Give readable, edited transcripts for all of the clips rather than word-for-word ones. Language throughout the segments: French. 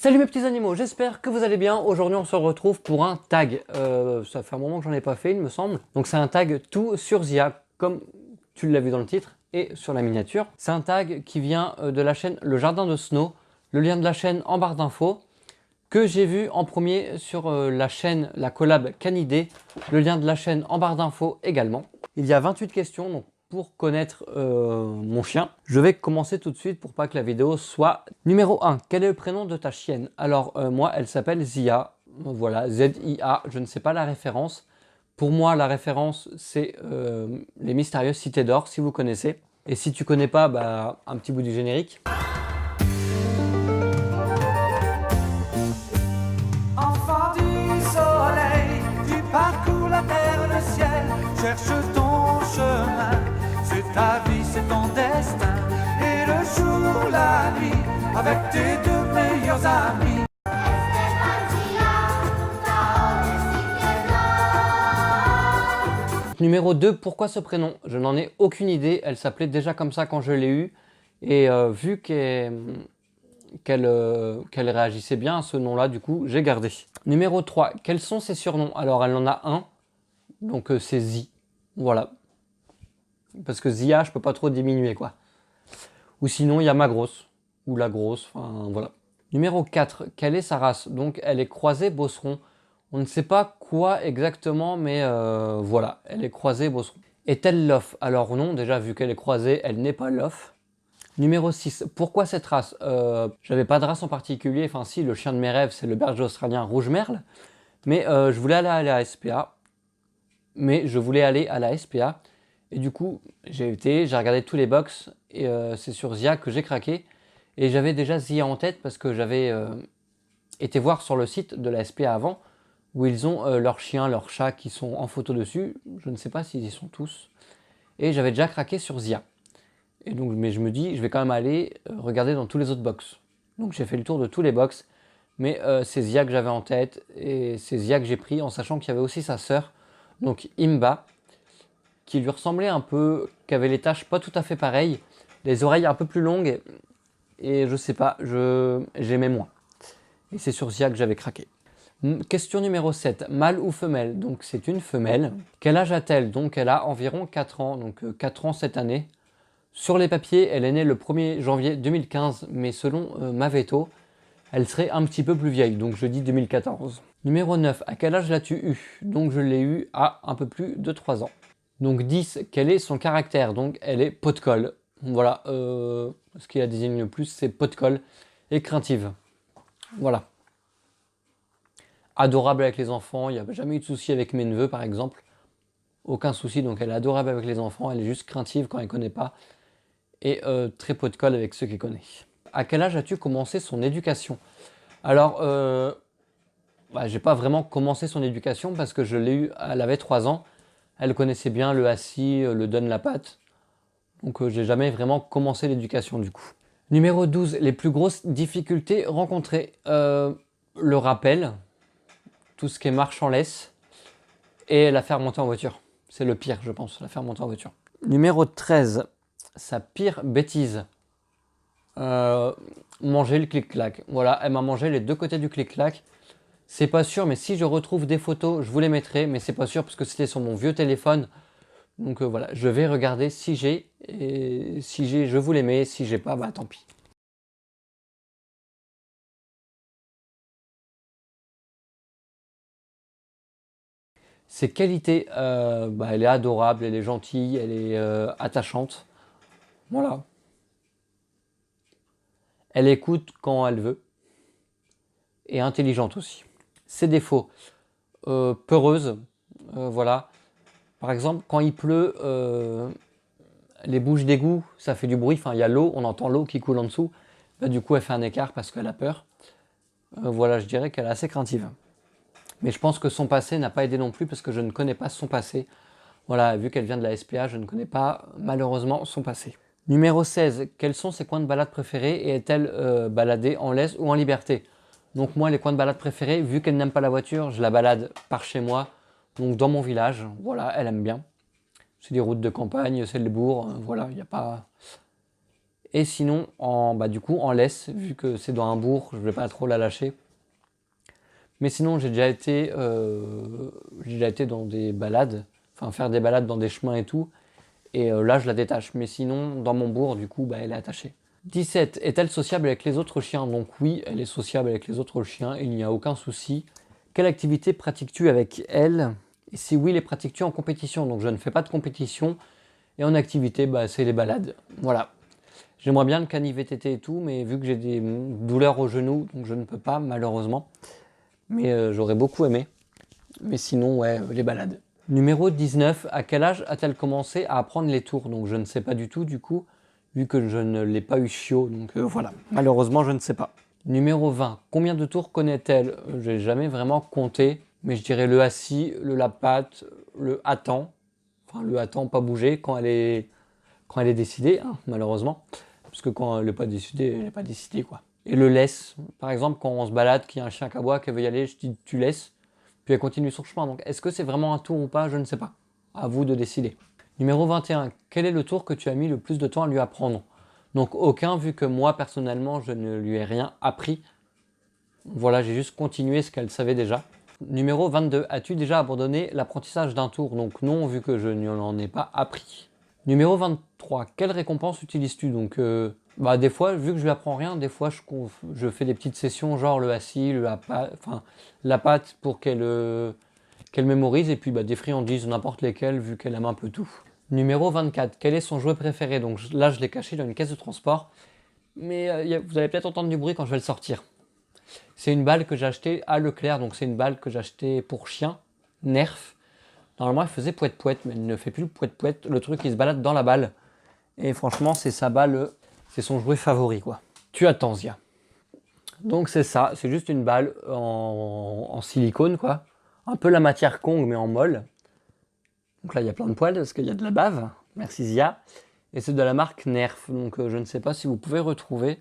Salut mes petits animaux, j'espère que vous allez bien. Aujourd'hui on se retrouve pour un tag. Ça fait un moment que j'en ai pas fait il me semble. Donc c'est un tag tout sur Zia, comme tu l'as vu dans le titre et sur la miniature. C'est un tag qui vient de la chaîne Le Jardin de Snow. Le lien de la chaîne en barre d'infos. Que j'ai vu en premier sur la chaîne, la collab Canidé. Le lien de la chaîne en barre d'infos également. Il y a 28 questions, donc pour connaître mon chien. Je vais commencer tout de suite pour pas que la vidéo soit... Numéro 1. Quel est le prénom de ta chienne? Alors moi, elle s'appelle Zia. Voilà, Z-I-A. Je ne sais pas la référence. Pour moi, la référence, c'est Les Mystérieuses Cités d'Or, si vous connaissez. Et si tu connais pas, bah, un petit bout du générique. Enfant du soleil, tu parcours la terre, le ciel, cherche ton chemin. C'est ta vie, c'est ton destin. Et le jour, la nuit, avec tes deux meilleurs amis. Numéro 2, pourquoi ce prénom? Je n'en ai aucune idée. Elle s'appelait déjà comme ça quand je l'ai eue. Et vu qu'elle réagissait bien à ce nom-là, du coup, j'ai gardé. Numéro 3, quels sont ses surnoms? Alors, elle en a un. Donc, c'est Zi. Voilà. Parce que Zia, je peux pas trop diminuer, quoi. Ou sinon, il y a ma grosse. Ou la grosse. Enfin, voilà. Numéro 4, quelle est sa race? Donc, elle est croisée Beauceron. On ne sait pas quoi exactement, mais voilà, elle est croisée Beauceron. Est-elle lof? Alors non, déjà vu qu'elle est croisée, elle n'est pas lof. Numéro 6, pourquoi cette race? J'avais pas de race en particulier, enfin si, le chien de mes rêves, c'est le berger australien rouge merle. Mais je voulais aller à la SPA. Et du coup, j'ai regardé tous les box, et c'est sur Zia que j'ai craqué. Et j'avais déjà Zia en tête parce que j'avais été voir sur le site de la SPA avant, où ils ont leurs chiens, leurs chats qui sont en photo dessus. Je ne sais pas s'ils y sont tous. Et j'avais déjà craqué sur Zia. Et donc, mais je me dis, je vais quand même aller regarder dans tous les autres box. Donc j'ai fait le tour de tous les box. Mais c'est Zia que j'avais en tête. Et c'est Zia que j'ai pris en sachant qu'il y avait aussi sa sœur, donc Imba, qui lui ressemblait un peu, qui avait les taches pas tout à fait pareilles. Les oreilles un peu plus longues. Et je sais pas, j'aimais moins. Et c'est sur Zia que j'avais craqué. Question numéro 7, mâle ou femelle? Donc c'est une femelle. Quel âge a-t-elle? Donc elle a environ 4 ans, donc 4 ans cette année. Sur les papiers, elle est née le 1er janvier 2015, mais selon Maveto, elle serait un petit peu plus vieille, donc je dis 2014. Numéro 9, à quel âge l'as-tu eu? Donc je l'ai eu à un peu plus de 3 ans. Donc 10, quel est son caractère? Donc elle est pot de colle. Voilà, ce qui la désigne le plus, c'est pot de colle et craintive. Voilà. Adorable avec les enfants, il n'y a jamais eu de souci avec mes neveux par exemple. Aucun souci, donc elle est adorable avec les enfants, elle est juste craintive quand elle ne connaît pas. Et très pot de colle avec ceux qui connaissent. À quel âge as-tu commencé son éducation? Alors, j'ai pas vraiment commencé son éducation parce que je l'ai eu, elle avait 3 ans. Elle connaissait bien le assis, le donne la patte. Donc j'ai jamais vraiment commencé l'éducation du coup. Numéro 12, les plus grosses difficultés rencontrées. Le rappel, tout ce qui est marche en laisse, et la faire monter en voiture. C'est le pire, je pense, la faire monter en voiture. Numéro 13, sa pire bêtise. Manger le clic-clac. Voilà, elle m'a mangé les deux côtés du clic-clac. C'est pas sûr, mais si je retrouve des photos, je vous les mettrai, mais c'est pas sûr parce que c'était sur mon vieux téléphone. Donc voilà, je vais regarder si j'ai, et si j'ai, je vous les mets, si j'ai pas, bah tant pis. Ses qualités, elle est adorable, elle est gentille, elle est attachante. Voilà. Elle écoute quand elle veut. Et intelligente aussi. Ses défauts, peureuse, voilà. Par exemple, quand il pleut, les bouches d'égout, ça fait du bruit, enfin il y a l'eau, on entend l'eau qui coule en dessous. Bah, du coup, elle fait un écart parce qu'elle a peur. Voilà, je dirais qu'elle est assez craintive. Mais je pense que son passé n'a pas aidé non plus parce que je ne connais pas son passé. Voilà, vu qu'elle vient de la SPA, je ne connais pas malheureusement son passé. Numéro 16, quels sont ses coins de balade préférés et est-elle baladée en laisse ou en liberté? Donc moi, les coins de balade préférés, vu qu'elle n'aime pas la voiture, je la balade par chez moi, donc dans mon village. Voilà, elle aime bien. C'est des routes de campagne, c'est le bourg, voilà, il n'y a pas... Et sinon, du coup, en laisse, vu que c'est dans un bourg, je ne vais pas trop la lâcher. Mais sinon, j'ai déjà été dans des balades, enfin faire des balades dans des chemins et tout. Et là, je la détache. Mais sinon, dans mon bourg, du coup, elle est attachée. 17. Est-elle sociable avec les autres chiens? Donc oui, elle est sociable avec les autres chiens, il n'y a aucun souci. Quelle activité pratiques-tu avec elle? Et si oui, les pratiques-tu en compétition? Donc je ne fais pas de compétition. Et en activité, c'est les balades. Voilà. J'aimerais bien le cani-VTT et tout, mais vu que j'ai des douleurs au genou, donc je ne peux pas, malheureusement. Mais j'aurais beaucoup aimé. Mais sinon, ouais, les balades. Numéro 19. À quel âge a-t-elle commencé à apprendre les tours? Donc je ne sais pas du tout, du coup, vu que je ne l'ai pas eu chiot. Donc voilà, malheureusement, je ne sais pas. Numéro 20. Combien de tours connaît-elle? J'ai jamais vraiment compté, mais je dirais le assis, le la patte, le attend. Enfin, le attend, pas bouger quand elle est décidée, hein, malheureusement. Parce que quand elle n'est pas décidée, elle n'est pas décidée, quoi. Et le laisse. Par exemple, quand on se balade, qu'il y a un chien qui aboie, qui veut y aller, je dis tu laisses. Puis elle continue son chemin. Donc est-ce que c'est vraiment un tour ou pas? Je ne sais pas. À vous de décider. Numéro 21. Quel est le tour que tu as mis le plus de temps à lui apprendre? Donc aucun, vu que moi, personnellement, je ne lui ai rien appris. Voilà, j'ai juste continué ce qu'elle savait déjà. Numéro 22. As-tu déjà abandonné l'apprentissage d'un tour? Donc non, vu que je n'en ai pas appris. Numéro 23. Quelle récompense utilises-tu? Donc des fois, vu que je lui apprends rien, des fois je fais des petites sessions, genre le assis, la patte pour qu'elle mémorise, et puis des friandises, n'importe lesquelles, vu qu'elle aime un peu tout. Numéro 24. Quel est son jouet préféré? Donc là, je l'ai caché dans une caisse de transport, mais vous allez peut-être entendre du bruit quand je vais le sortir. C'est une balle que j'ai achetée à Leclerc, donc c'est une balle que j'ai achetée pour chien, Nerf. Normalement, elle faisait pouette-pouette, mais elle ne fait plus pouette-pouette. Le truc, il se balade dans la balle. Et franchement, c'est sa balle, c'est son jouet favori, quoi. Tu attends, Zia. Donc c'est ça, c'est juste une balle en silicone, quoi. Un peu la matière Kong, mais en molle. Donc là, il y a plein de poils parce qu'il y a de la bave. Merci, Zia. Et c'est de la marque Nerf. Donc je ne sais pas si vous pouvez retrouver.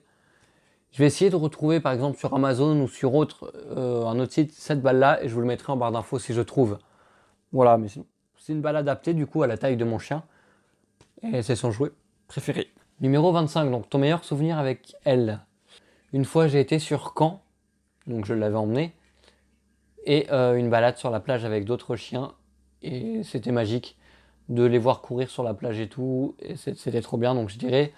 Je vais essayer de retrouver, par exemple, sur Amazon ou sur un autre site, cette balle-là. Et je vous le mettrai en barre d'infos si je trouve. Voilà, mais c'est une balle adaptée du coup à la taille de mon chien. Et c'est son jouet préféré. Numéro 25, donc ton meilleur souvenir avec elle. Une fois j'ai été sur Caen, donc je l'avais emmené, et une balade sur la plage avec d'autres chiens. Et c'était magique de les voir courir sur la plage et tout. Et c'était trop bien, donc je dirais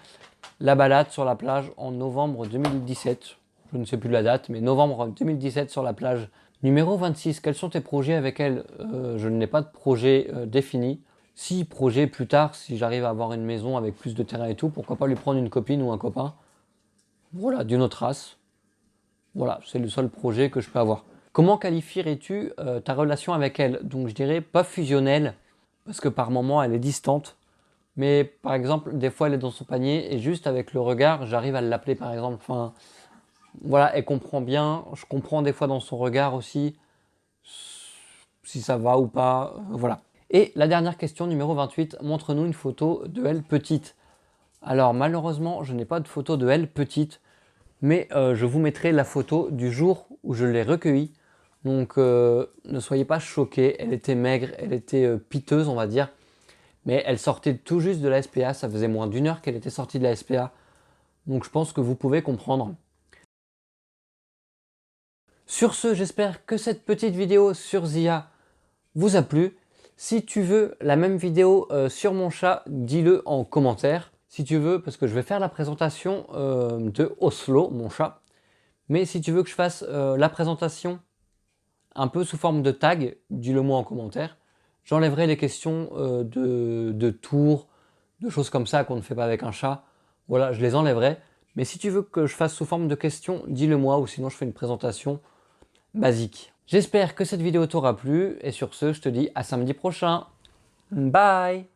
la balade sur la plage en novembre 2017. Je ne sais plus la date, mais novembre 2017 sur la plage. Numéro 26, quels sont tes projets avec elle? Je n'ai pas de projet défini. Si, projet plus tard, si j'arrive à avoir une maison avec plus de terrain et tout, pourquoi pas lui prendre une copine ou un copain. Voilà, d'une autre race. Voilà, c'est le seul projet que je peux avoir. Comment qualifierais-tu ta relation avec elle? Donc je dirais pas fusionnelle, parce que par moments elle est distante. Mais par exemple, des fois elle est dans son panier et juste avec le regard, j'arrive à l'appeler par exemple. Enfin, voilà, elle comprend bien. Je comprends des fois dans son regard aussi si ça va ou pas. Voilà. Et la dernière question, numéro 28, montre-nous une photo de elle petite. Alors malheureusement, je n'ai pas de photo de elle petite, mais je vous mettrai la photo du jour où je l'ai recueillie. Donc ne soyez pas choqués, elle était maigre, elle était piteuse on va dire. Mais elle sortait tout juste de la SPA, ça faisait moins d'1 heure qu'elle était sortie de la SPA. Donc je pense que vous pouvez comprendre. Sur ce, j'espère que cette petite vidéo sur Zia vous a plu. Si tu veux la même vidéo sur mon chat, dis-le en commentaire. Si tu veux, parce que je vais faire la présentation de Oslo, mon chat. Mais si tu veux que je fasse la présentation un peu sous forme de tag, dis-le moi en commentaire. J'enlèverai les questions de tours, de choses comme ça qu'on ne fait pas avec un chat. Voilà, je les enlèverai. Mais si tu veux que je fasse sous forme de questions, dis-le moi, ou sinon je fais une présentation basique. J'espère que cette vidéo t'aura plu, et sur ce, je te dis à samedi prochain. Bye!